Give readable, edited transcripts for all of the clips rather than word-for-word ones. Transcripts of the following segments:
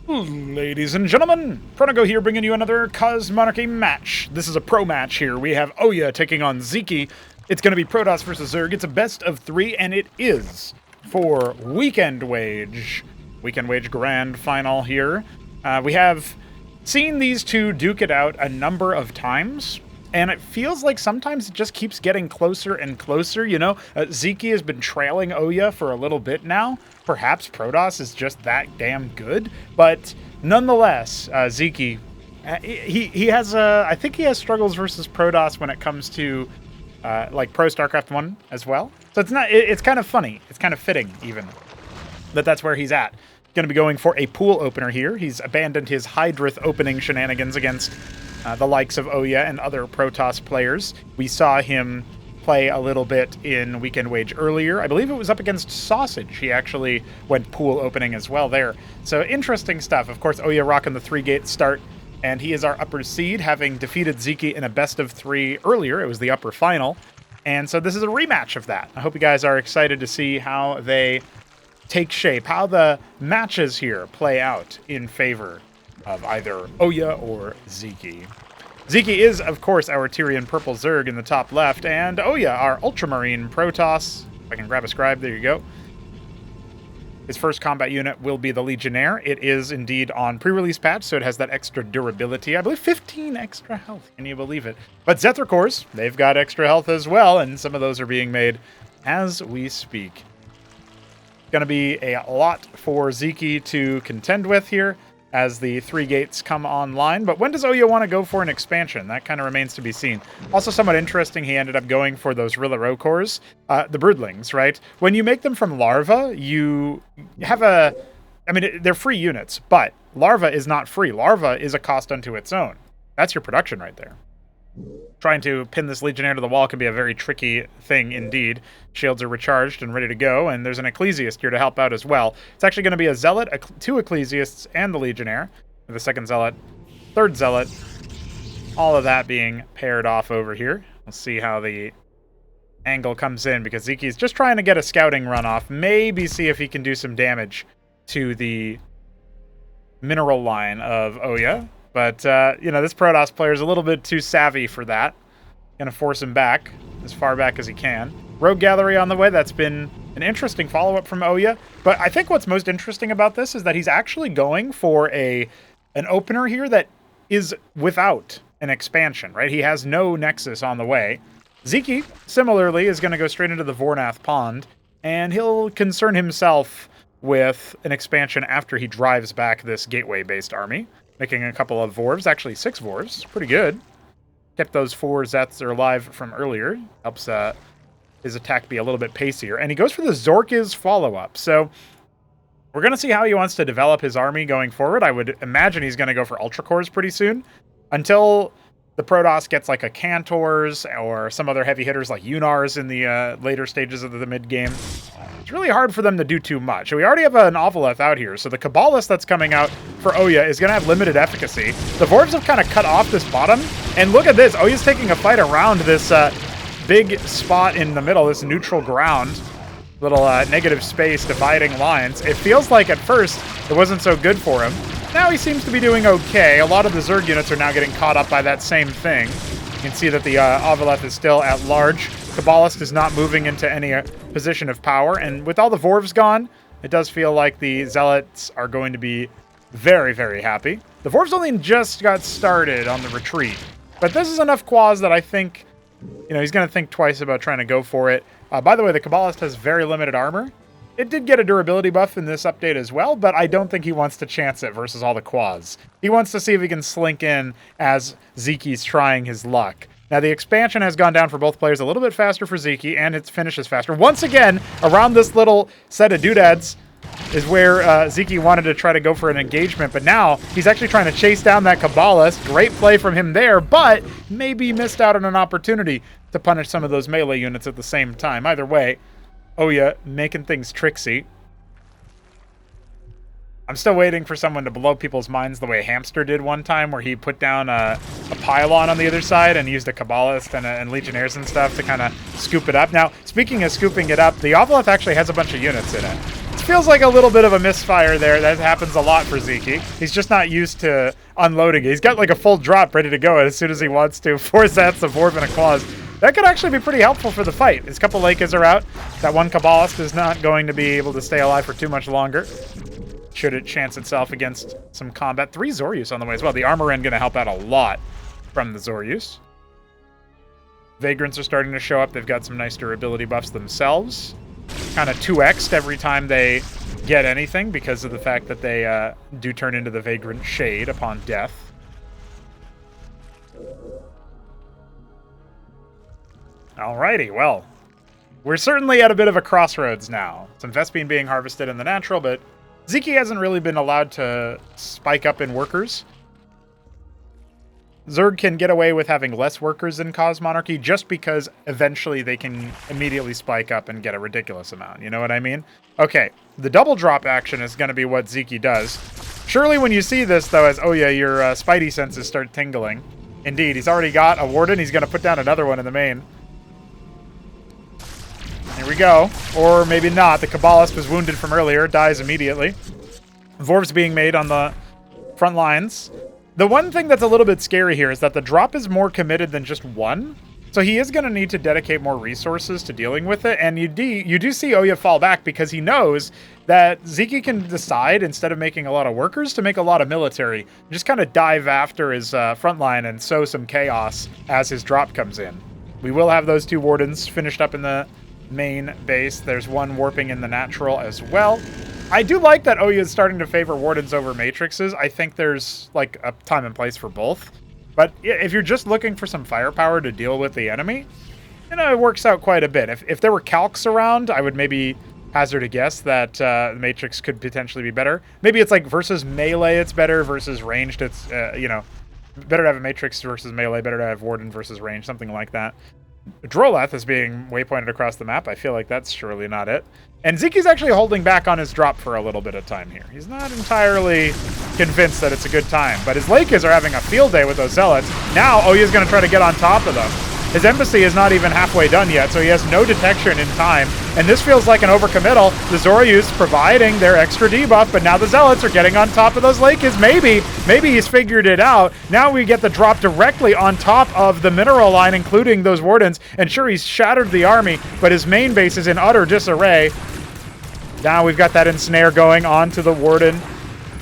Ladies and gentlemen, Pronago here bringing you another Cosmonarchy match. This is a pro match here. We have OyA taking on Sziky. It's going to be Protoss versus Zerg. It's a best of 3, and it is for Weekendwage. Weekendwage Grand Final here. We have seen these two duke it out a number of times, and it feels like sometimes it just keeps getting closer and closer, you know? Sziky has been trailing OyA for a little bit now. Perhaps Protoss is just that damn good, but nonetheless, Sziky, he has, I think he has struggles versus Protoss when it comes to, like, Pro Starcraft 1 as well. So it's kind of funny. It's kind of fitting, even, that that's where he's at. Going to be going for a pool opener here. He's abandoned his Hydrith opening shenanigans against the likes of OyA and other Protoss players. We saw him play a little bit in Weekendwage earlier. I believe it was up against Sausage. He actually went pool opening as well there. So interesting stuff. Of course, OyA rocking the 3-gate start, and he is our upper seed, having defeated Sziky in a best of 3 earlier. It was the upper final. And so this is a rematch of that. I hope you guys are excited to see how they take shape, how the matches here play out in favor of either OyA or Sziky. Sziky is, of course, our Tyrian Purple Zerg in the top left, and OyA, our Ultramarine Protoss. If I can grab a scribe, there you go. His first combat unit will be the Legionnaire. It is indeed on pre-release patch, so it has that extra durability. I believe 15 extra health. Can you believe it? But Zethra-cores, they've got extra health as well, and some of those are being made as we speak. Going to be a lot for Sziky to contend with here as the 3 gates come online. But when does OyA want to go for an expansion? That kind of remains to be seen. Also somewhat interesting, he ended up going for those Rillarrow cores, the broodlings, right? When you make them from larva, you have a... I mean, they're free units, but larva is not free. Larva is a cost unto its own. That's your production right there. Trying to pin this Legionnaire to the wall can be a very tricky thing indeed. Shields are recharged and ready to go, and there's an Ecclesiast here to help out as well. It's actually going to be a Zealot, 2 Ecclesiasts, and the Legionnaire. The second Zealot, third Zealot. All of that being paired off over here. We'll see how the angle comes in, because Sziky's just trying to get a scouting run off. Maybe see if he can do some damage to the mineral line of OyA. But, you know, this Protoss player is a little bit too savvy for that. Gonna force him back, as far back as he can. Rogue Gallery on the way. That's been an interesting follow-up from OyA. But I think what's most interesting about this is that he's actually going for an opener here that is without an expansion, right? He has no Nexus on the way. Sziky, similarly, is going to go straight into the Vornath Pond, and he'll concern himself with an expansion after he drives back this gateway-based army. Making a couple of Vorvs, actually 6 Vorvs, pretty good. Kept those 4 Zeths alive from earlier. Helps his attack be a little bit pacier. And he goes for the Zorkiz follow-up. So we're going to see how he wants to develop his army going forward. I would imagine he's going to go for Ultra Cores pretty soon. Until the Protoss gets like a Cantors or some other heavy hitters like Unars in the later stages of the mid-game. It's really hard for them to do too much. We already have an Ovalith out here, so the Kabbalist that's coming out for OyA is going to have limited efficacy. The Vorvs have kind of cut off this bottom, and look at this. OyA's taking a fight around this big spot in the middle, this neutral ground. Little negative space dividing lines. It feels like at first it wasn't so good for him. Now he seems to be doing okay. A lot of the Zerg units are now getting caught up by that same thing. You can see that the Ovalith is still at large. Kabbalist is not moving into any position of power, and with all the Vorvs gone, it does feel like the Zealots are going to be very, very happy. The Vorvs only just got started on the retreat, but this is enough quaz that I think, you know, he's going to think twice about trying to go for it. By the way, the Kabbalist has very limited armor. It did get a durability buff in this update as well, but I don't think he wants to chance it versus all the quads. He wants to see if he can slink in as Sziky's trying his luck. Now, the expansion has gone down for both players a little bit faster for Sziky, and its finishes faster. Once again, around this little set of doodads is where Sziky wanted to try to go for an engagement, but now he's actually trying to chase down that Kabbalist. Great play from him there, but maybe missed out on an opportunity to punish some of those melee units at the same time. Either way, OyA making things tricksy. I'm still waiting for someone to blow people's minds the way Hamster did one time, where he put down a pylon on the other side and used a Kabbalist and Legionnaires and stuff to kind of scoop it up. Now, speaking of scooping it up, the Ovalith actually has a bunch of units in it. It's feels like a little bit of a misfire there. That happens a lot for Sziky. He's just not used to unloading it. He's got like a full drop ready to go as soon as he wants to. 4 Zets, a Vorb, and a Claws. That could actually be pretty helpful for the fight. His couple Leikas are out. That one Kabbalist is not going to be able to stay alive for too much longer, should it chance itself against some combat. 3 Zoryus on the way as well. The Armor End going to help out a lot from the Zoryus. Vagrants are starting to show up. They've got some nice durability buffs themselves. Kind of 2x'd every time they get anything because of the fact that they do turn into the Vagrant Shade upon death. Alrighty, well, we're certainly at a bit of a crossroads now. Some Vespene being harvested in the natural, but Sziky hasn't really been allowed to spike up in workers. Zerg can get away with having less workers in Cause Monarchy just because eventually they can immediately spike up and get a ridiculous amount. You know what I mean? Okay, the double drop action is going to be what Sziky does. Surely when you see this, though, as OyA, your spidey senses start tingling. Indeed, he's already got a Warden. He's going to put down another one in the main. Here we go. Or maybe not. The Kabbalist was wounded from earlier. Dies immediately. Vorv's being made on the front lines. The one thing that's a little bit scary here is that the drop is more committed than just one. So he is going to need to dedicate more resources to dealing with it. And you do see OyA fall back because he knows that Sziky can decide, instead of making a lot of workers, to make a lot of military. Just kind of dive after his front line and sow some chaos as his drop comes in. We will have those 2 Wardens finished up in the main base. There's one warping in the natural as well. I do like that OyA is starting to favor Wardens over Matrixes. I think there's like a time and place for both. But if you're just looking for some firepower to deal with the enemy, you know, it works out quite a bit. If there were Calcs around, I would maybe hazard a guess that the Matrix could potentially be better. Maybe it's like versus melee it's better, versus ranged it's, you know, better to have a Matrix versus melee, better to have Warden versus range, something like that. Droleth is being waypointed across the map. I feel like that's surely not it. And Sziky's actually holding back on his drop for a little bit of time here. He's not entirely convinced that it's a good time, but his Leikas are having a field day with those Zealots. Now OyA's going to try to get on top of them. His embassy is not even halfway done yet, so he has no detection in time. And this feels like an overcommittal. The Zoryus providing their extra debuff, but now the Zealots are getting on top of those Leikas. Maybe he's figured it out. Now we get the drop directly on top of the mineral line, including those Wardens. And sure, he's shattered the army, but his main base is in utter disarray. Now we've got that ensnare going on to the Warden.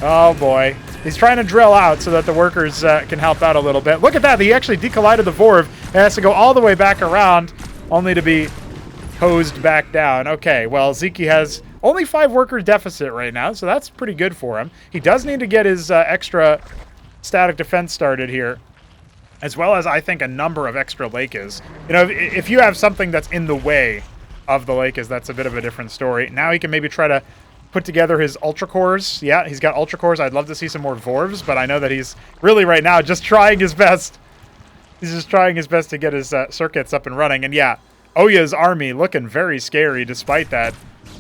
Oh boy. He's trying to drill out so that the workers can help out a little bit. Look at that. He actually decollided the Vorv. It has to go all the way back around, only to be hosed back down. Okay, well, Sziky has only 5 worker deficit right now, so that's pretty good for him. He does need to get his extra static defense started here, as well as, I think, a number of extra Leikas. You know, if you have something that's in the way of the Leikas, that's a bit of a different story. Now he can maybe try to put together his Ultra Cores. Yeah, he's got Ultra Cores. I'd love to see some more Vorvs, but I know that he's really right now just trying his best. He's just trying his best to get his circuits up and running. And yeah, OyA's army looking very scary despite that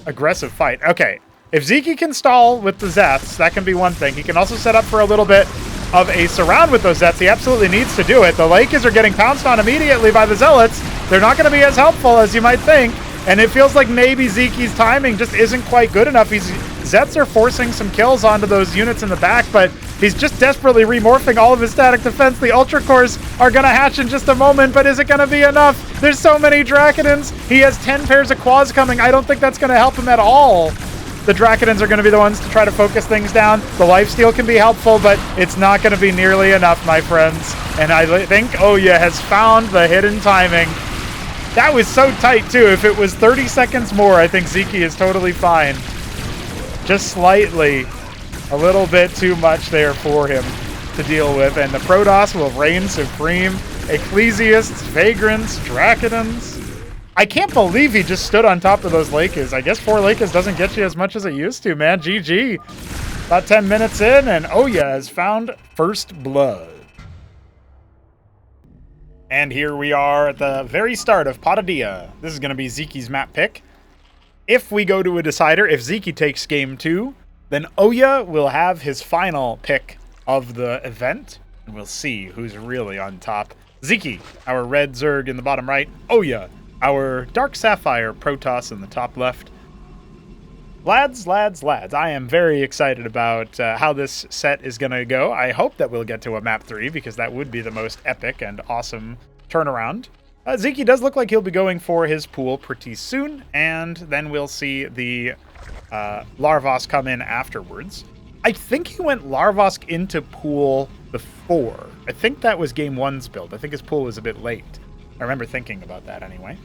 aggressive fight. Okay, if Sziky can stall with the Zeths, that can be one thing. He can also set up for a little bit of a surround with those Zeths. He absolutely needs to do it. The Leikas are getting pounced on immediately by the Zealots. They're not going to be as helpful as you might think. And it feels like maybe Zeky's timing just isn't quite good enough. Zets are forcing some kills onto those units in the back, but he's just desperately remorphing all of his static defense. The Ultra Cores are going to hatch in just a moment, but is it going to be enough? There's so many Drakodons. He has 10 pairs of Quads coming. I don't think that's going to help him at all. The Drakodons are going to be the ones to try to focus things down. The lifesteal can be helpful, but it's not going to be nearly enough, my friends. And I think OyA has found the hidden timing. That was so tight, too. If it was 30 seconds more, I think Sziky is totally fine. Just slightly. A little bit too much there for him to deal with. And the Protoss will reign supreme. Ecclesiasts, Vagrants, Drakodons. I can't believe he just stood on top of those Leikas. I guess 4 Leikas doesn't get you as much as it used to, man. GG. About 10 minutes in, and OyA has found first blood. And here we are at the very start of Patadia. This is going to be Sziky's map pick. If we go to a decider, if Sziky takes game 2, then OyA will have his final pick of the event. And we'll see who's really on top. Sziky, our red Zerg in the bottom right. OyA, our Dark Sapphire Protoss in the top left. Lads, I am very excited about how this set is going to go. I hope that we'll get to a map 3, because that would be the most epic and awesome turnaround. Sziky does look like he'll be going for his pool pretty soon, and then we'll see the Larvosk come in afterwards. I think he went Larvosk into pool before. I think that was game 1's build. I think his pool was a bit late. I remember thinking about that anyway.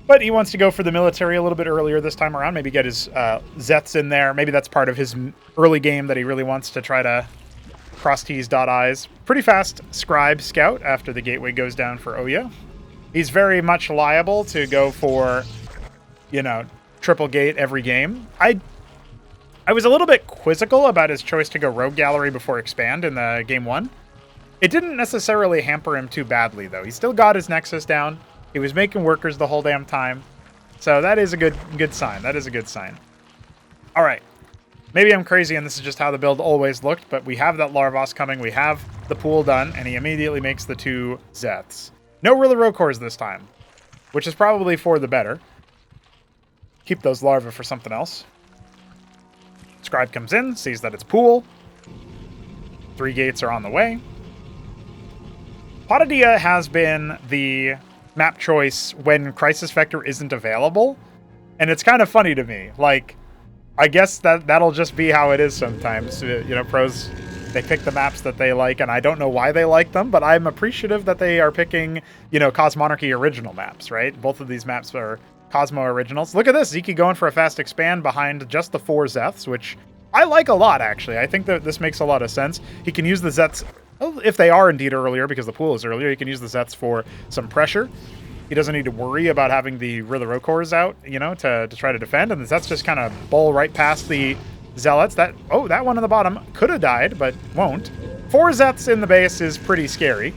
But he wants to go for the military a little bit earlier this time around. Maybe get his Zets in there. Maybe that's part of his early game that he really wants to try to cross T's, dot I's. Pretty fast Scribe Scout after the gateway goes down for OyA. He's very much liable to go for, you know, triple gate every game. I was a little bit quizzical about his choice to go Rogue Gallery before Expand in the game 1. It didn't necessarily hamper him too badly, though. He still got his Nexus down. He was making workers the whole damn time. So that is a good sign. That is a good sign. All right. Maybe I'm crazy and this is just how the build always looked, but we have that Larvosk coming. We have the pool done, and he immediately makes the 2 Zeths. No really Rokors this time, which is probably for the better. Keep those larvae for something else. Scribe comes in, sees that it's pool. 3 gates are on the way. Patadia has been the map choice when Crisis Vector isn't available, and it's kind of funny to me. Like, I guess that'll just be how it is sometimes. You know, pros, they pick the maps that they like, and I don't know why they like them, but I'm appreciative that they are picking, you know, Cosmonarchy original maps, right? Both of these maps are Cosmo originals. Look at this, Sziky going for a fast expand behind just the 4 Zeths, which I like a lot, actually. I think that this makes a lot of sense. He can use the Zeths, if they are indeed earlier, because the pool is earlier, he can use the Zeths for some pressure. He doesn't need to worry about having the Rokors out, you know, to try to defend. And the Zeths just kind of bowl right past the Zealots. That one on the bottom could have died, but won't. 4 Zeths in the base is pretty scary,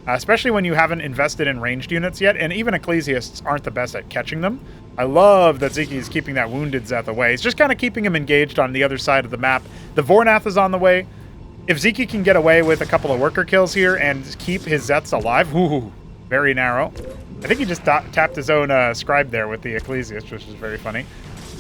especially when you haven't invested in ranged units yet, and even Ecclesiasts aren't the best at catching them. I love that Sziky is keeping that wounded Zeth away. He's just kind of keeping him engaged on the other side of the map. The Vornath is on the way. If Sziky can get away with a couple of worker kills here and keep his Zeths alive, ooh, very narrow. I think he just tapped his own Scribe there with the Ecclesiast, which is very funny.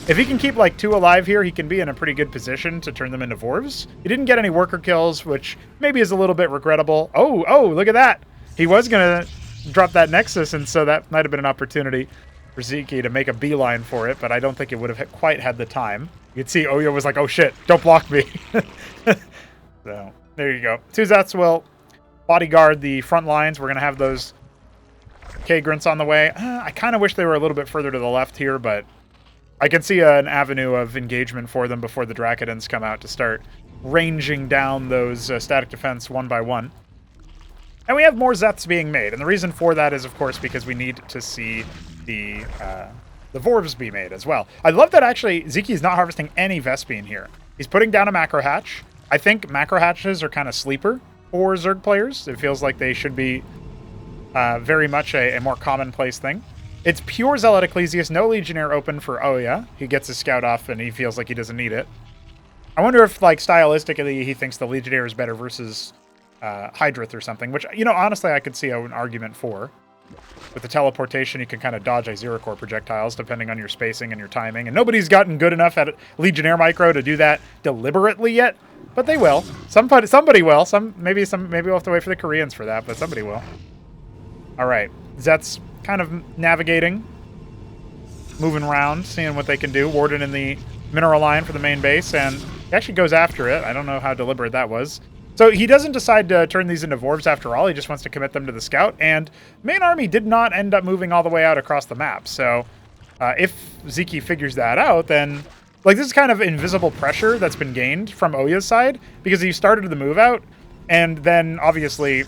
If he can keep like 2 alive here, he can be in a pretty good position to turn them into Vorvs. He didn't get any worker kills, which maybe is a little bit regrettable. Oh, look at that. He was going to drop that Nexus, and so that might have been an opportunity for Sziky to make a beeline for it, but I don't think it would have quite had the time. You could see OyA was like, oh shit, don't block me. So, there you go. 2 Zeths will bodyguard the front lines. We're going to have those K-Grunts on the way. I kind of wish they were a little bit further to the left here, but I can see an avenue of engagement for them before the Dracodons come out to start ranging down those static defense one by one. And we have more Zeths being made, and the reason for that is, of course, because we need to see the Vorvs be made as well. I love that, actually, Sziky is not harvesting any Vespene here. He's putting down a Macro Hatch. I think Macro Hatches are kind of sleeper for Zerg players. It feels like they should be very much a more commonplace thing. It's pure Zealot Ecclesiast, no Legionnaire open for OyA. He gets his scout off and he feels like he doesn't need it. I wonder if, like, stylistically he thinks the Legionnaire is better versus Hydrith or something, which, you know, honestly I could see an argument for. With the teleportation, you can kind of dodge Xerocore projectiles depending on your spacing and your timing, and nobody's gotten good enough at Legionnaire Micro to do that deliberately yet, but they will. Somebody will. Maybe we'll have to wait for the Koreans for that, but somebody will. All right, Zeth's kind of navigating, moving around, seeing what they can do. Warden in the mineral line for the main base, and he actually goes after it. I don't know how deliberate that was. So he doesn't decide to turn these into Vorvs after all. He just wants to commit them to the scout, and main army did not end up moving all the way out across the map. So if Sziky figures that out, then, like, this is kind of invisible pressure that's been gained from OyA's side, because he started the move out, and then obviously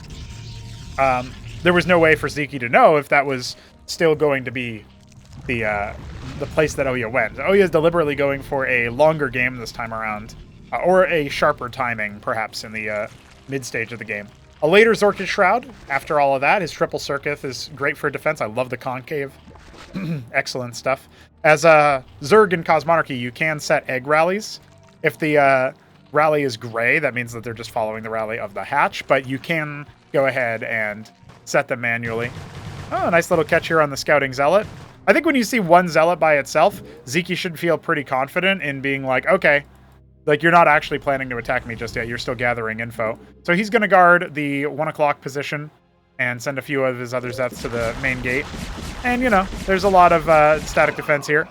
there was no way for Sziky to know if that was still going to be the place that OyA went. OyA is deliberately going for a longer game this time around, or a sharper timing, perhaps, in the mid-stage of the game. A later Zorkish Shroud, after all of that. His triple Circuith is great for defense. I love the Concave. Excellent stuff. As Zerg in Cosmonarchy, you can set egg rallies. If the rally is gray, that means that they're just following the rally of the hatch, but you can go ahead and set them manually. Oh, a nice little catch here on the Scouting Zealot. I think when you see one Zealot by itself, Sziky should feel pretty confident in being like, okay, like you're not actually planning to attack me just yet. You're still gathering info. So he's going to guard the 1 o'clock position and send a few of his other Zets to the main gate. And, you know, there's a lot of static defense here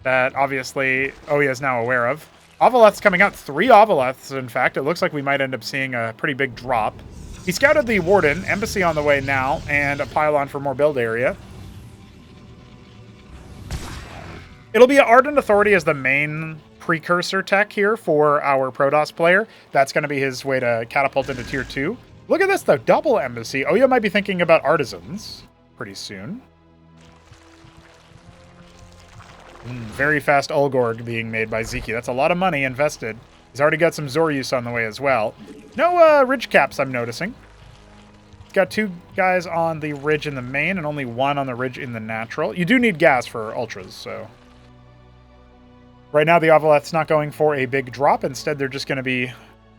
that obviously OyA is now aware of. Ovoleth's coming out. 3 Ovoleths, in fact. It looks like we might end up seeing a pretty big drop. He scouted the Warden, Embassy on the way now, and a pylon for more build area. It'll be Ardent Authority as the main precursor tech here for our Protoss player. That's going to be his way to catapult into tier 2. Look at this, though. Double Embassy. OyA might be thinking about Artisans pretty soon. Very fast Ulgorg being made by Sziky. That's a lot of money invested. He's already got some Zoryus on the way as well. No ridge caps, I'm noticing. He's got 2 guys on the ridge in the main and only 1 on the ridge in the natural. You do need gas for ultras, so... Right now, the Ovoleth's not going for a big drop. Instead, they're just going to be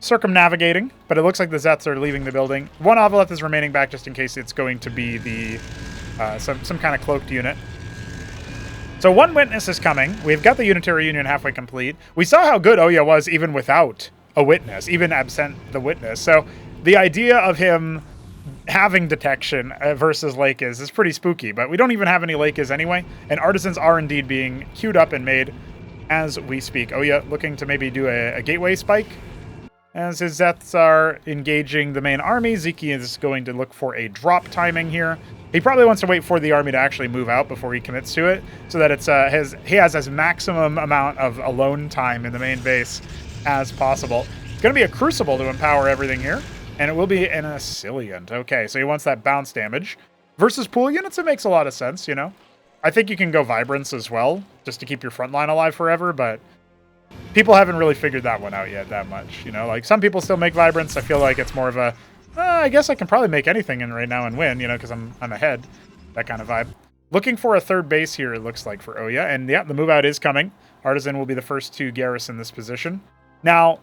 circumnavigating. But it looks like the Zets are leaving the building. 1 Ovoleth is remaining back just in case it's going to be the some kind of cloaked unit. So 1 witness is coming. We've got the Unitary Union halfway complete. We saw how good OyA was even without a witness, even absent the witness. So the idea of him having detection versus Lakes is pretty spooky. But we don't even have any Lakes anyway. And Artisans are indeed being queued up and made as we speak. OyA looking to maybe do a gateway spike. As his Zets are engaging the main army, Sziky is going to look for a drop timing here. He probably wants to wait for the army to actually move out before he commits to it, so that it's he has as maximum amount of alone time in the main base as possible. It's going to be a Crucible to empower everything here, and it will be an Asciliant. Okay, so he wants that bounce damage. Versus pool units, it makes a lot of sense, you know? I think you can go Vibrance as well, just to keep your front line alive forever, but people haven't really figured that one out yet that much, you know? Like, some people still make Vibrance. I feel like it's more of a, I guess I can probably make anything in right now and win, you know, because I'm ahead. That kind of vibe. Looking for a third base here, it looks like, for OyA. And yeah, the move out is coming. Artisan will be the first to garrison this position. Now,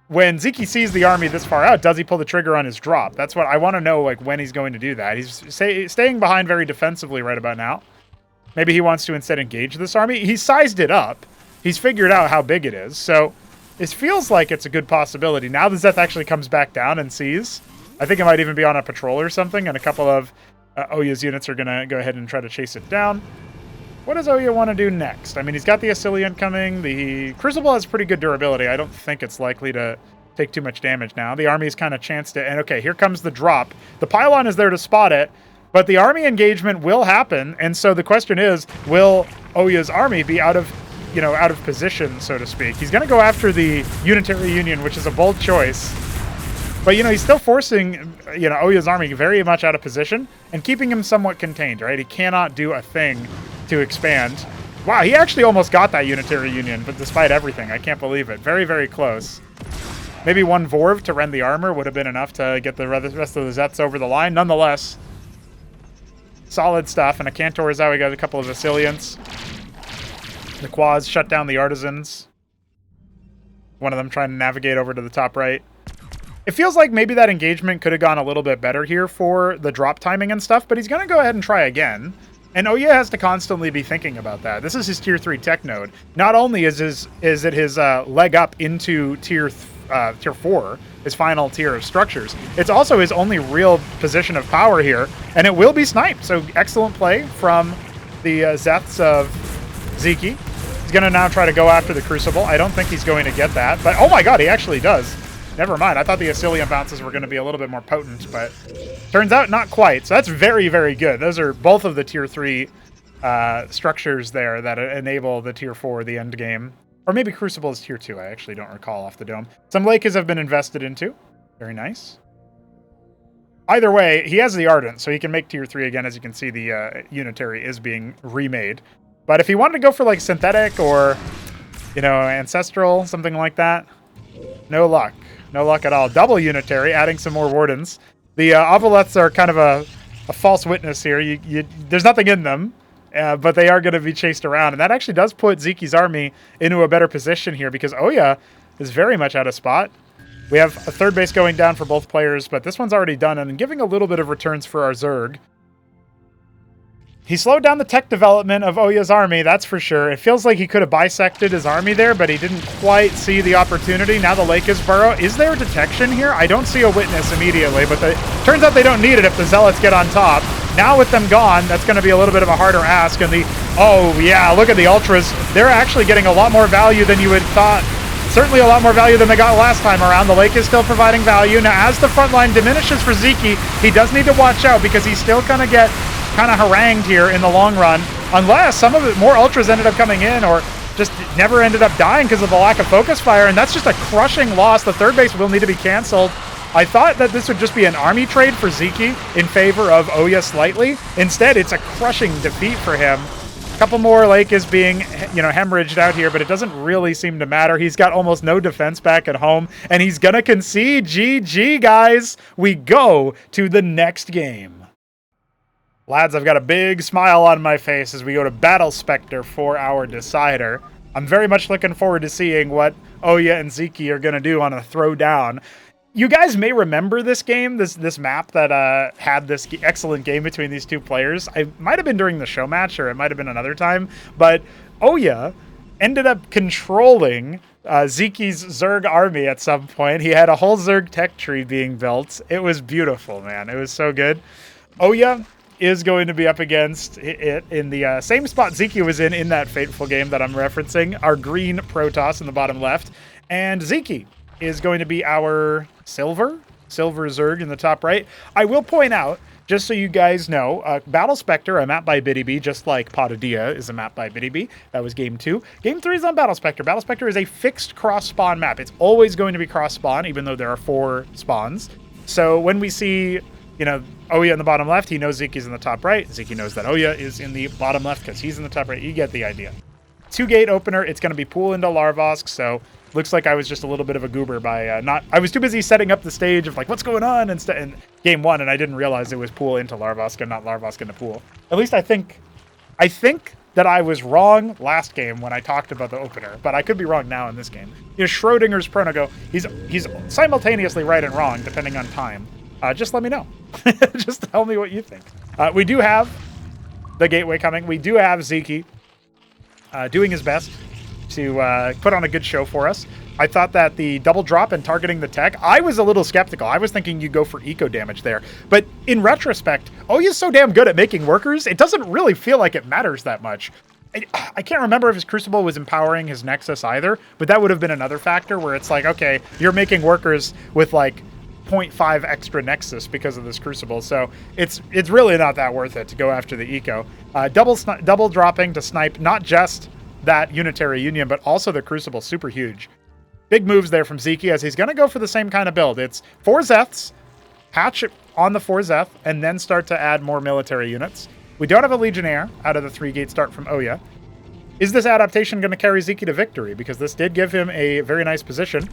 when Sziky sees the army this far out, does he pull the trigger on his drop? That's what I want to know, like, when he's going to do that. He's staying behind very defensively right about now. Maybe he wants to instead engage this army. He's sized it up. He's figured out how big it is. So it feels like it's a good possibility. Now the Zeth actually comes back down and sees. I think it might even be on a patrol or something, and a couple of OyA's units are going to go ahead and try to chase it down. What does OyA want to do next? I mean, he's got the Asciliant coming. The Crucible has pretty good durability. I don't think it's likely to take too much damage now. The army's kind of chanced it, and okay, here comes the drop. The pylon is there to spot it, but the army engagement will happen, and so the question is, will OyA's army be out of position, so to speak? He's going to go after the Unitary Union, which is a bold choice. But, you know, he's still forcing, you know, OyA's army very much out of position and keeping him somewhat contained, right? He cannot do a thing to expand. Wow, he actually almost got that Unitary Union, but despite everything, I can't believe it. Very, very close. Maybe 1 Vorv to rend the armor would have been enough to get the rest of the Zets over the line. Nonetheless, solid stuff. And a Cantor is out. We got a couple of Asciliants. The Quads shut down the Artisans. One of them trying to navigate over to the top right. It feels like maybe that engagement could have gone a little bit better here for the drop timing and stuff, but he's going to go ahead and try again. And OyA has to constantly be thinking about that. This is his tier 3 tech node. Not only is it his leg up into tier 4, his final tier of structures, it's also his only real position of power here, and it will be sniped. So excellent play from the Zeths of Sziky. He's going to now try to go after the Crucible. I don't think he's going to get that, but oh my god, he actually does. Never mind. I thought the Asciliant bounces were going to be a little bit more potent, but turns out not quite. So that's very, very good. Those are both of the tier 3 structures there that enable the tier 4, the end game. Or maybe Crucible is tier 2. I actually don't recall off the dome. Some Lakes have been invested into. Very nice. Either way, he has the Ardent, so he can make tier 3 again. As you can see, the Unitary is being remade. But if he wanted to go for like Synthetic or, you know, Ancestral, something like that, no luck. No luck at all. Double Unitary, adding some more Wardens. The Ovoleths are kind of a false witness here. There's nothing in them, but they are going to be chased around. And that actually does put Zeke's army into a better position here because OyA is very much out of spot. We have a third base going down for both players, but this one's already done and giving a little bit of returns for our Zerg. He slowed down the tech development of OyA's army, that's for sure. It feels like he could have bisected his army there, but he didn't quite see the opportunity. Now the lake is burrow. Is there detection here? I don't see a witness immediately, but turns out they don't need it if the zealots get on top. Now with them gone, that's going to be a little bit of a harder ask. And oh yeah, look at the ultras. They're actually getting a lot more value than you would thought. Certainly a lot more value than they got last time around. The lake is still providing value. Now as the front line diminishes for Sziky, he does need to watch out because he's still going to get kind of harangued here in the long run, unless some of it, more ultras ended up coming in or just never ended up dying because of the lack of focus fire, and that's just a crushing loss. The third base will need to be canceled. I thought that this would just be an army trade for Sziky in favor of OyA slightly. Instead, it's a crushing defeat for him. A couple more lake is being, hemorrhaged out here, but it doesn't really seem to matter. He's got almost no defense back at home, and he's gonna concede. GG, guys. We go to the next game. Lads, I've got a big smile on my face as we go to Battle Spectre for our decider. I'm very much looking forward to seeing what OyA and Sziky are going to do on a throwdown. You guys may remember this game, this map that had this excellent game between these two players. I might have been during the show match, or it might have been another time, but OyA ended up controlling Sziky's Zerg army at some point. He had a whole Zerg tech tree being built. It was beautiful, man. It was so good. OyA is going to be up against it in the same spot Sziky was in that fateful game that I'm referencing, our green Protoss in the bottom left, and Sziky is going to be our silver Zerg in the top right. I will point out, just so you guys know, Battle Spectre, a map by BiddyB, just like Patadia is a map by BiddyB. That was Game 2. Game 3 is on Battle Spectre. Battle Spectre is a fixed cross-spawn map. It's always going to be cross-spawn, even though there are 4 spawns. So when we see OyA in the bottom left, he knows Sziky's in the top right. Sziky knows that OyA is in the bottom left because he's in the top right. You get the idea. 2-gate opener. It's going to be pool into Larvosk, so looks like I was just a little bit of a goober by I was too busy setting up the stage of like, what's going on in game 1, and I didn't realize it was pool into Larvosk and not Larvosk into pool. At least I think that I was wrong last game when I talked about the opener, but I could be wrong now in this game. Schrodinger's Pronago, he's simultaneously right and wrong depending on time. Just let me know. Just tell me what you think. We do have the gateway coming. We do have Sziky doing his best to put on a good show for us. I thought that the double drop and targeting the tech, I was a little skeptical. I was thinking you'd go for eco damage there. But in retrospect, OyA's so damn good at making workers, it doesn't really feel like it matters that much. I can't remember if his Crucible was empowering his Nexus either, but that would have been another factor where it's like, okay, you're making workers with like 0.5 extra Nexus because of this Crucible, so it's really not that worth it to go after the eco. Double dropping to snipe not just that Unitary Union, but also the Crucible, super huge. Big moves there from Sziky as he's going to go for the same kind of build. It's 4 Zeths, hatch on the 4 Zeth, and then start to add more military units. We don't have a Legionnaire out of the 3-gate start from OyA. Is this adaptation going to carry Sziky to victory? Because this did give him a very nice position.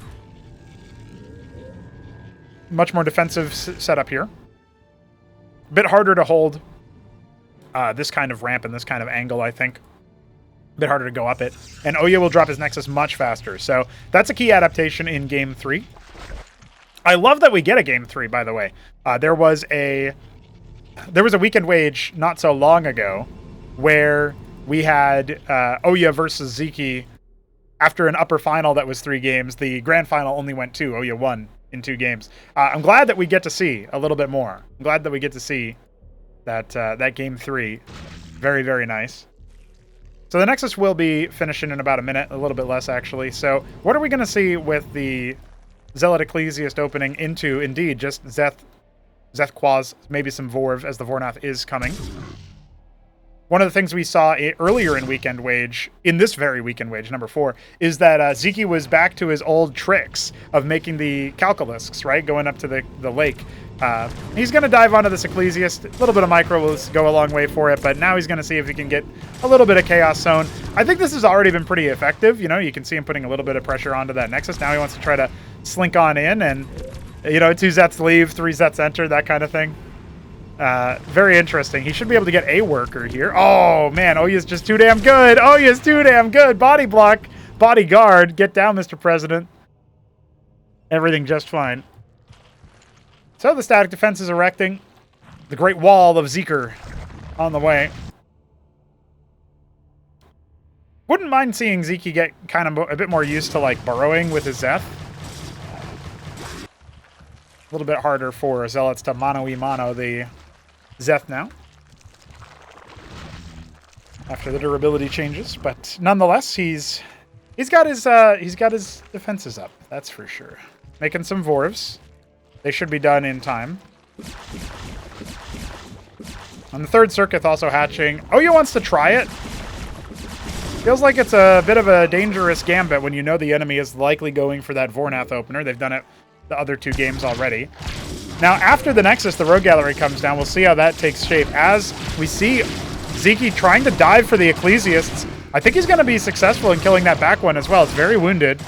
Much more defensive setup here. A bit harder to hold this kind of ramp and this kind of angle, I think. A bit harder to go up it. And OyA will drop his Nexus much faster. So that's a key adaptation in Game 3. I love that we get a Game 3, by the way. There was a Weekendwage not so long ago where we had OyA versus Sziky after an upper final that was 3 games. The grand final only went 2. OyA won in 2 games. I'm glad that we get to see a little bit more. I'm glad that we get to see that Game 3. Very, very nice. So the Nexus will be finishing in about a minute, a little bit less actually. So what are we going to see with the Zealot Ecclesiast opening into, indeed, just Zeth Quaz, maybe some Vorv, as the Vornath is coming. One of the things we saw earlier in Weekendwage, in this very Weekendwage, number 4, is that Sziky was back to his old tricks of making the Calculisks, right? Going up to the lake. He's going to dive onto this Ecclesiast. A little bit of micro will go a long way for it, but now he's going to see if he can get a little bit of Chaos Zone. I think this has already been pretty effective. You can see him putting a little bit of pressure onto that Nexus. Now he wants to try to slink on in and, 2 Zets leave, 3 Zets enter, that kind of thing. Very interesting. He should be able to get a worker here. Oh, man. OyA's just too damn good. OyA's too damn good. Body block. Bodyguard. Get down, Mr. President. Everything just fine. So the static defense is erecting. The Great Wall of Zeker on the way. wouldn't mind seeing Sziky get kind of a bit more used to, like, burrowing with his Zeth. A little bit harder for Zealots to mano-y-mano the Zeth now, after the durability changes. But nonetheless, he's got his defenses up. That's for sure. Making some Vorvs. They should be done in time. And the third Circuit also hatching. OyA wants to try it. Feels like it's a bit of a dangerous gambit when you know the enemy is likely going for that Vornath opener. They've done it the other 2 games already. Now, after the Nexus, the Rogue Gallery comes down. We'll see how that takes shape. As we see Sziky trying to dive for the Ecclesiasts. I think he's going to be successful in killing that back one as well. It's very wounded.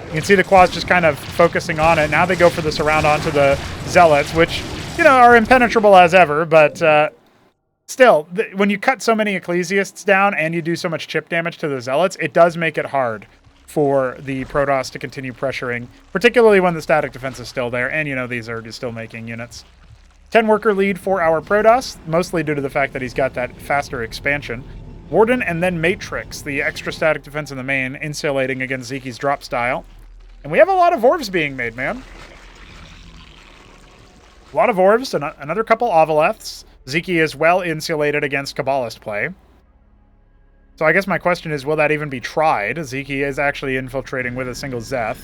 You can see the Quads just kind of focusing on it. Now they go for the surround onto the Zealots, which, you know, are impenetrable as ever, but still, when you cut so many Ecclesiasts down and you do so much chip damage to the Zealots, it does make it hard for the Protoss to continue pressuring, particularly when the static defense is still there, and, you know, these are still making units. 10 worker lead for our Protoss, mostly due to the fact that he's got that faster expansion. Warden and then Matrix, the extra static defense in the main, insulating against Sziky's drop style. And we have a lot of Vorvs being made, man. A lot of Vorvs, and another couple Ovaleths. Sziky is well insulated against Kabbalist play. So I guess my question is, will that even be tried? Sziky is actually infiltrating with a single Zeth.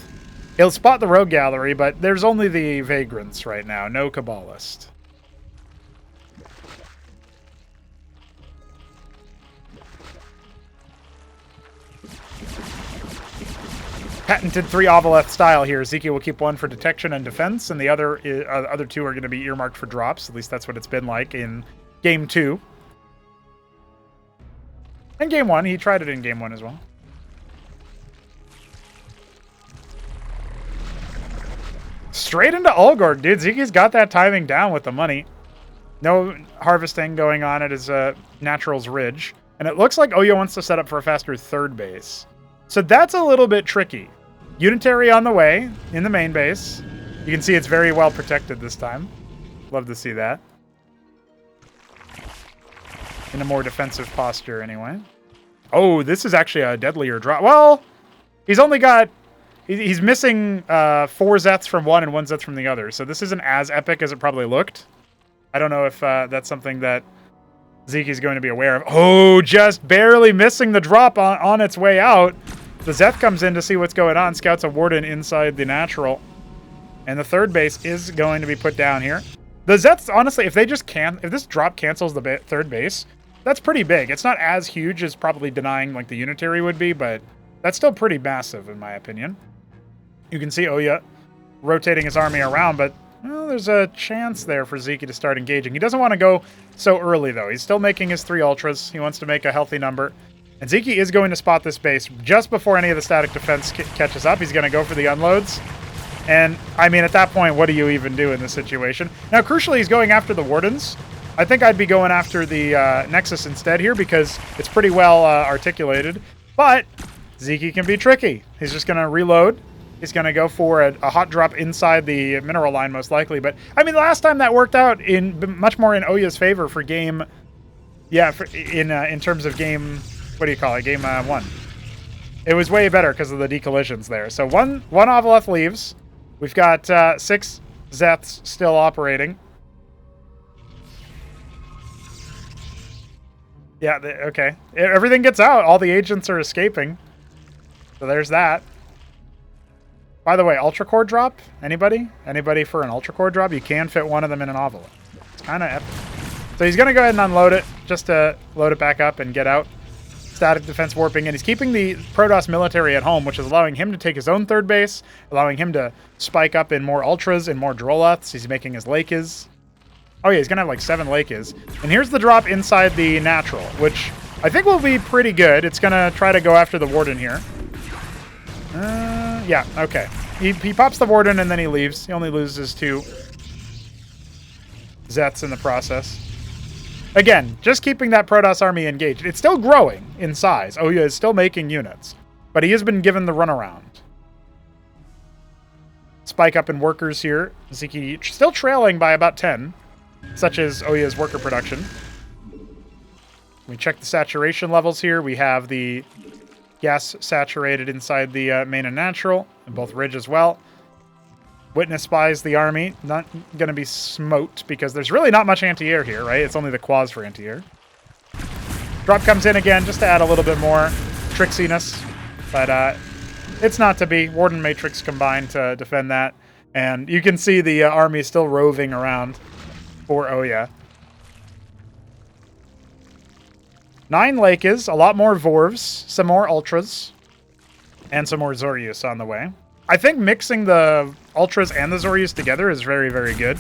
He'll spot the Rogue Gallery, but there's only the Vagrants right now, no Kabbalist. Patented 3 Ovaleth style here. Sziky will keep 1 for detection and defense, and the other 2 are going to be earmarked for drops. At least that's what it's been like in Game 2. And Game 1. He tried it in Game 1 as well. Straight into Ulgorg, dude. Ziky's got that timing down with the money. No harvesting going on at his Natural's Ridge. And it looks like OyA wants to set up for a faster third base. So that's a little bit tricky. Unitary on the way in the main base. You can see it's very well protected this time. Love to see that. In a more defensive posture anyway. Oh, this is actually a deadlier drop. Well, he's only got... He's missing 4 Zeths from one and 1 Zeth from the other. So this isn't as epic as it probably looked. I don't know if that's something that Sziky's going to be aware of. Oh, just barely missing the drop on its way out. The Zeth comes in to see what's going on. Scouts a Warden inside the Natural. And the third base is going to be put down here. The Zeths, honestly, if this drop cancels the third base, that's pretty big. It's not as huge as probably denying like the Unitary would be, but that's still pretty massive in my opinion. You can see OyA rotating his army around, but well, there's a chance there for Sziky to start engaging. He doesn't want to go so early, though. He's still making his 3 Ultras. He wants to make a healthy number. And Sziky is going to spot this base just before any of the static defense catches up. He's going to go for the unloads. And, I mean, at that point, what do you even do in this situation? Now, crucially, he's going after the Wardens. I think I'd be going after the Nexus instead here because it's pretty well articulated. But Sziky can be tricky. He's just going to reload. He's going to go for a hot drop inside the mineral line, most likely. But, I mean, last time that worked out much more in OyA's favor for game... Yeah, in terms of game... What do you call it? Game 1. It was way better because of the decollisions there. So one Ovaleth leaves. We've got 6 Zeths still operating. Yeah, okay. Everything gets out. All the agents are escaping. So there's that. By the way, Ultra Core drop? Anybody? Anybody for an Ultra Core drop? You can fit 1 of them in an Ovaleth. It's kind of epic. So he's going to go ahead and unload it just to load it back up and get out. Static defense warping, and he's keeping the Protoss military at home, which is allowing him to take his own third base, allowing him to spike up in more Ultras and more Droleths. He's making his Lakes. Oh yeah, he's going to have like 7 Lakes. And here's the drop inside the Natural, which I think will be pretty good. It's going to try to go after the Warden here. Yeah, okay. He pops the Warden and then he leaves. He only loses 2 Zeths in the process. Again, just keeping that Protoss army engaged. It's still growing in size. OyA is still making units, but he has been given the runaround. Spike up in workers here. Sziky still trailing by about 10, such as OyA's worker production. We check the saturation levels here. We have the gas saturated inside the main and natural, and both ridge as well. Witness spies the army. Not going to be smoked because there's really not much anti-air here, right? It's only the quads for anti-air. Drop comes in again just to add a little bit more tricksiness, but it's not to be. Warden Matrix combined to defend that, and you can see the army is still roving around for OyA. 9 Lakes, a lot more Vorvs, some more Ultras, and some more Zoryus on the way. I think mixing the Ultras and the Zoryus together is very, very good.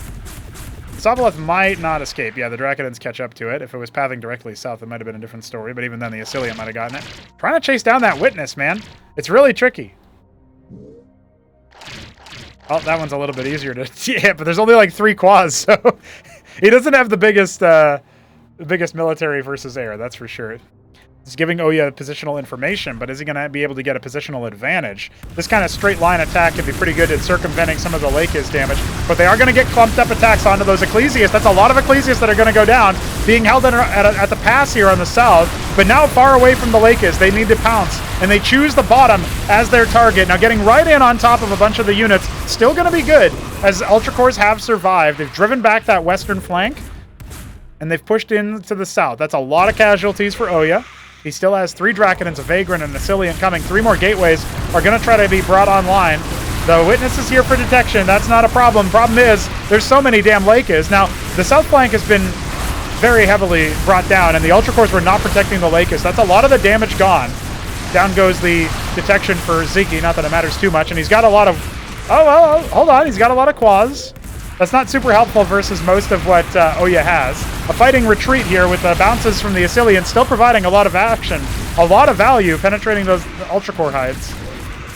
Soboleth might not escape. Yeah, the Draconans catch up to it. If it was pathing directly south, it might have been a different story, but even then the Asilian might have gotten it. Trying to chase down that Witness, man. It's really tricky. Oh, that one's a little bit easier to hit, but there's only like 3 quads, so he doesn't have the biggest military versus air, that's for sure. He's giving OyA positional information, but is he going to be able to get a positional advantage? This kind of straight line attack could be pretty good at circumventing some of the Lakes damage, but they are going to get clumped up attacks onto those Ecclesias. That's a lot of Ecclesias that are going to go down, being held at the pass here on the south, but now far away from the Lakes. They need to pounce, and they choose the bottom as their target. Now getting right in on top of a bunch of the units, still going to be good, as Ultra Cores have survived. They've driven back that western flank, and they've pushed into the south. That's a lot of casualties for OyA. He still has 3 Draconans, a Vagrant, and a Asilian coming. 3 more gateways are going to try to be brought online. The Witness is here for detection. That's not a problem. Problem is, there's so many damn Lakes. Now, the south flank has been very heavily brought down, and the Ultra Cores were not protecting the Lakes. That's a lot of the damage gone. Down goes the detection for Sziky. Not that it matters too much. And he's got a lot of... Oh, hold on. He's got a lot of quads. That's not super helpful versus most of what OyA has. A fighting retreat here with the bounces from the Asilian still providing a lot of action, a lot of value, penetrating those Ultra Core hides.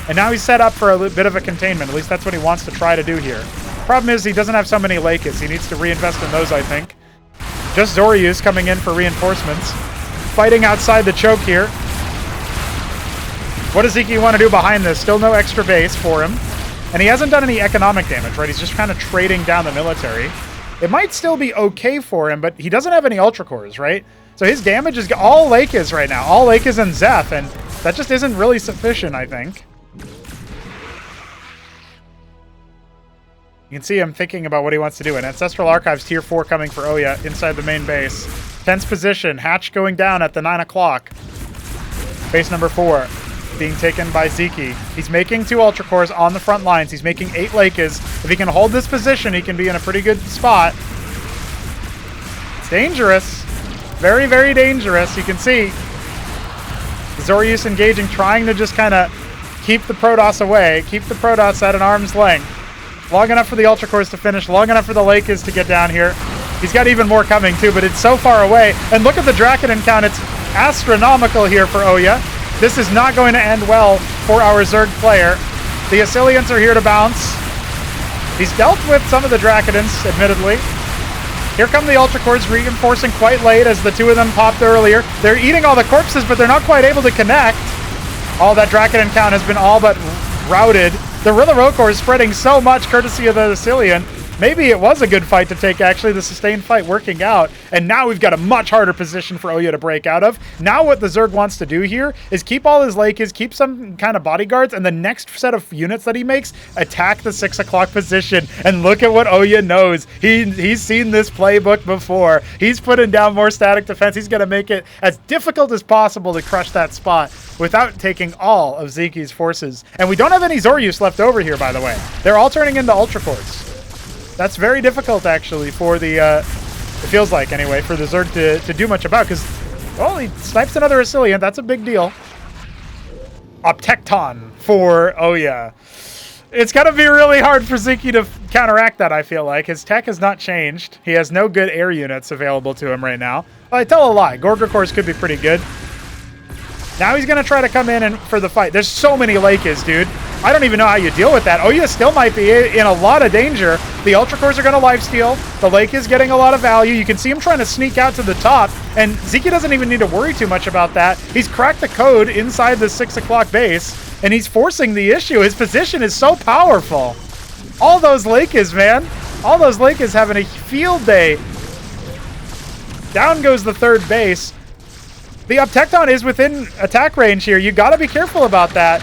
And now he's set up for a bit of a containment. At least that's what he wants to try to do here. Problem is he doesn't have so many Lakes. He needs to reinvest in those, I think. Just Zoryus coming in for reinforcements. Fighting outside the choke here. What does Sziky want to do behind this? Still no extra base for him. And he hasn't done any economic damage, right? He's just kind of trading down the military. It might still be okay for him, but he doesn't have any Ultra Cores, right? So his damage is all Lakes right now. All Lakes and Zeph, and that just isn't really sufficient, I think. You can see him thinking about what he wants to do. And Ancestral Archives Tier 4 coming for OyA inside the main base. Tense position. Hatch going down at the 9 o'clock. Base number 4 being taken by Sziky. He's making 2 Ultra Cores on the front lines. He's making 8 Lakes. If he can hold this position, he can be in a pretty good spot. It's dangerous. Very, very dangerous. You can see Zoryus engaging, trying to just kind of keep the Protoss away, keep the Protoss at an arm's length. Long enough for the Ultra Cores to finish, long enough for the Lakes to get down here. He's got even more coming too, but it's so far away. And look at the Draconan count. It's astronomical here for OyA. This is not going to end well for our Zerg player. The Asilians are here to bounce. He's dealt with some of the Draconans, admittedly. Here come the Ultra Cores reinforcing quite late as the 2 of them popped earlier. They're eating all the corpses, but they're not quite able to connect. All that Draconan count has been all but routed. The Rillarocor is spreading so much courtesy of the Asilian. Maybe it was a good fight to take, actually, the sustained fight working out. And now we've got a much harder position for OyA to break out of. Now what the Zerg wants to do here is keep all his Lakes, keep some kind of bodyguards, and the next set of units that he makes, attack the 6 o'clock position. And look at what OyA knows. He's seen this playbook before. He's putting down more static defense. He's going to make it as difficult as possible to crush that spot without taking all of Ziky's forces. And we don't have any Zoryus left over here, by the way. They're all turning into Ultra Cores. That's very difficult, actually, for the, it feels like, anyway, for the Zerg to do much about, because, well, he snipes another Asilian. That's a big deal. Optecton for OyA. It's going to be really hard for Sziky to counteract that, I feel like. His tech has not changed. He has no good air units available to him right now. Well, I tell a lie. Gorga Cores could be pretty good. Now he's going to try to come in and for the fight. There's so many Lakes, dude. I don't even know how you deal with that. OyA still might be in a lot of danger. The Ultra Cores are going to lifesteal. The Lake is getting a lot of value. You can see him trying to sneak out to the top, and Sziky doesn't even need to worry too much about that. He's cracked the code inside the 6 o'clock base, and he's forcing the issue. His position is so powerful. All those Lakes, man. All those Lakes having a field day. Down goes the 3rd base. The Uptecton is within attack range here. You got to be careful about that.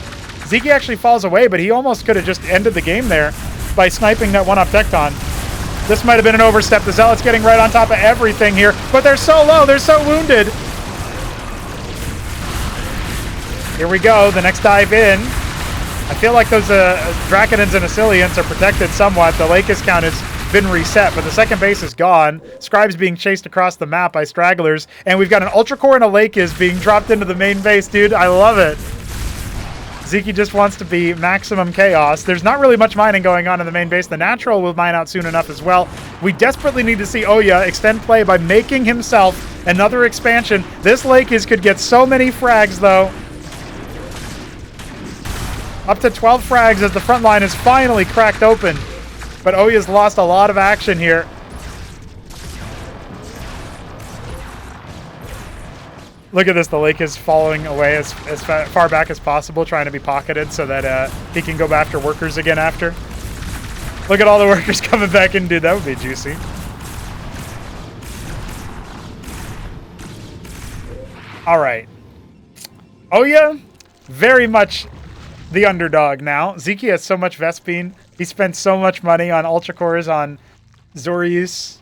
Sziky actually falls away, but he almost could have just ended the game there by sniping that one Uptecton. This might have been an overstep. The Zealot's getting right on top of everything here, but they're so low. They're so wounded. Here we go. The next dive in. I feel like those Draconins and Asilians are protected somewhat. The Lakis count has been reset, but the second base is gone. Scribe's being chased across the map by stragglers, and we've got an Ultra Core and a Lakis being dropped into the main base, dude. I love it. Sziky just wants to be maximum chaos. There's not really much mining going on in the main base. The natural will mine out soon enough as well. We desperately need to see OyA extend play by making himself another expansion. This Lakis could get so many frags, though. Up to 12 frags as the front line is finally cracked open. But OyA's lost a lot of action here. Look at this. The lake is following away as far back as possible, trying to be pocketed so that he can go after workers again after. Look at all the workers coming back in, dude. That would be juicy. All right. OyA, very much the underdog now. Sziky has so much Vespine. He spent so much money on Ultra Cores, on Zorius.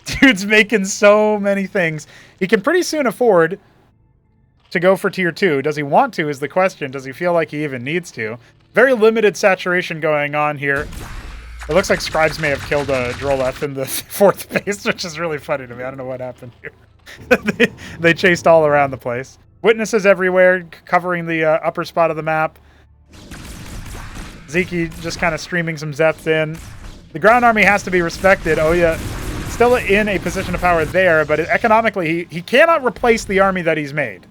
Dude's making so many things. He can pretty soon afford to go for tier 2. Does he want to is the question. Does he feel like he even needs to? Very limited saturation going on here. It looks like Scribes may have killed a Droleth in the 4th base, which is really funny to me. I don't know what happened here. they chased all around the place. Witnesses everywhere, covering the upper spot of the map. Sziky just kind of streaming some Zeths in. The ground army has to be respected. OyA still in a position of power there, but economically, he cannot replace the army that he's made.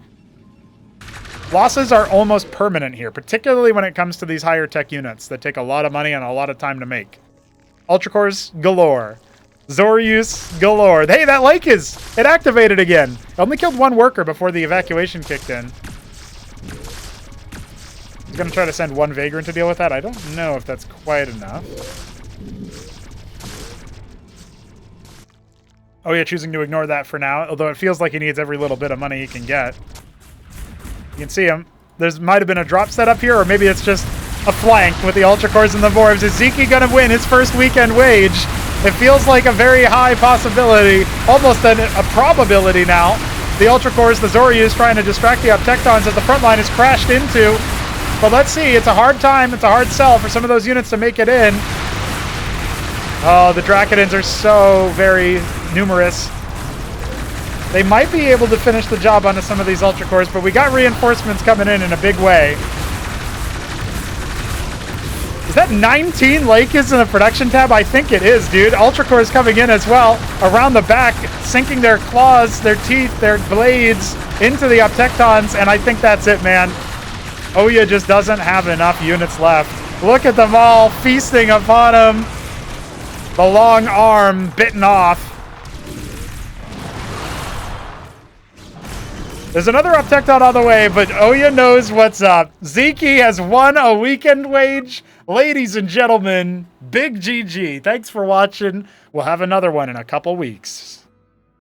Losses are almost permanent here, particularly when it comes to these higher tech units that take a lot of money and a lot of time to make. Ultra Cores galore. Zorius galore. Hey, that lake it activated again. Only killed one worker before the evacuation kicked in. He's going to try to send one Vagrant to deal with that. I don't know if that's quite enough. OyA choosing to ignore that for now, although it feels like he needs every little bit of money he can get. You can see him. There might have been a drop set up here, or maybe it's just a flank with the Ultra Cores and the Vorvs. Is Sziky going to win his first weekend wage? It feels like a very high possibility, almost a probability now. The Ultra Cores, the Zorius trying to distract the Uptectons as the front line is crashed into. But let's see, it's a hard time, it's a hard sell for some of those units to make it in. Oh, the Draconins are so very numerous. They might be able to finish the job onto some of these Ultra Cores, but we got reinforcements coming in a big way. Is that 19 Lakis in the production tab? I think it is, dude. Ultra Cores coming in as well, around the back, sinking their claws, their teeth, their blades into the Uptectons, and I think that's it, man. OyA just doesn't have enough units left. Look at them all feasting upon him. The long arm bitten off. There's another Uptecton on the way, but OyA knows what's up. Sziky has won a weekend wage. Ladies and gentlemen, big GG. Thanks for watching. We'll have another one in a couple weeks.